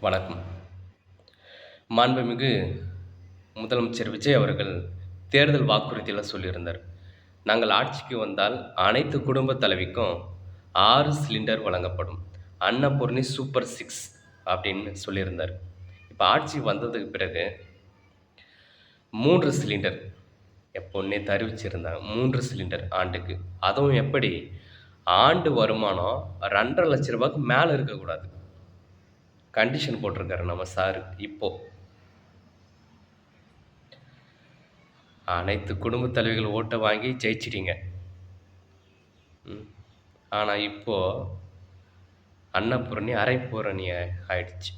வணக்கம். மாண்புமிகு முதலமைச்சர் விஜய் அவர்கள் தேர்தல் வாக்குறுதியில சொல்லியிருந்தார். நாங்கள் ஆட்சிக்கு வந்தால் அனைத்து குடும்ப தலைவிக்கும் 6 சிலிண்டர் வழங்கப்படும். அன்னபூர்ணி சூப்பர் 6 அப்படின்னு சொல்லியிருந்தார். இப்ப ஆட்சி வந்ததுக்கு பிறகு 3 சிலிண்டர் நேத்து அறிவிச்சிருந்தாங்க. 3 சிலிண்டர் ஆண்டுக்கு. அதுவும் எப்படி? ஆண்டு வருமானம் ரூ. 2,50,000க்கு மேல இருக்கக்கூடாது. கண்டிஷன் போட்டிருக்காரு நம்ம சாரு இப்போ. அனைத்து குடும்பத் தலைவிகள் ஓட்ட வாங்கி ஜெயிச்சிட்டீங்க. ம். ஆனா இப்போ அன்னபூரணி அரைப்பூரணி ஆயிடுச்சு.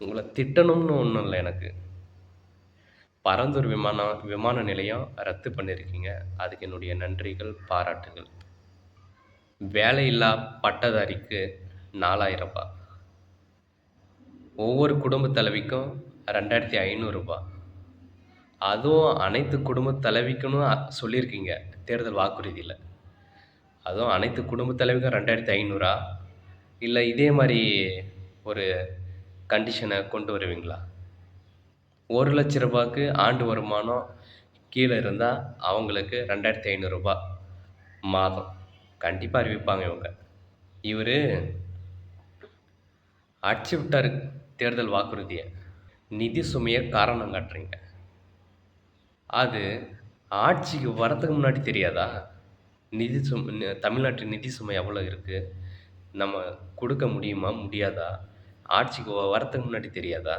உங்கள திட்டணும்னு ஒண்ணும் இல்ல எனக்கு. பரந்தூர் விமான நிலையம் ரத்து பண்ணியிருக்கீங்க. அதுக்கு என்னுடைய நன்றிகள், பாராட்டுகள். வேலையில்லா பட்டதாரிக்கு ரூ. 4,000. ஒவ்வொரு குடும்பத் தலைவிக்கும் ரூ. 2,500. அதுவும் அனைத்து குடும்பத் தலைவிக்குன்னு சொல்லியிருக்கீங்க தேர்தல் வாக்குறுதியில. அதுவும் அனைத்து குடும்பத் தலைவிக்கும் 2,500 இல்ல இதே மாரி ஒரு கண்டிஷன கொண்டு வருவீங்களா? ரூ. 1,00,000க்கு ஆண்டு வருமானம் கீழ இருந்தா அவங்களுக்கு ரூ. 2,500 மாதம். கண்டிப்பா அறிவிப்பாங்க இவங்க. இவரு அடிச்சு விட்டாரு தேர்தல் வாக்குறுதிய. நிதி சுமைய காரணம் காட்டுறீங்க. அது ஆட்சிக்கு வரதுக்கு முன்னாடி தெரியாதா? தமிழ்நாட்டின் நிதி சுமை எவ்வளோ இருக்கு? நம்ம குடுக்க முடியுமா? முடியாதா? ஆட்சிக்கு வரதுக்கு முன்னாடி தெரியாதா?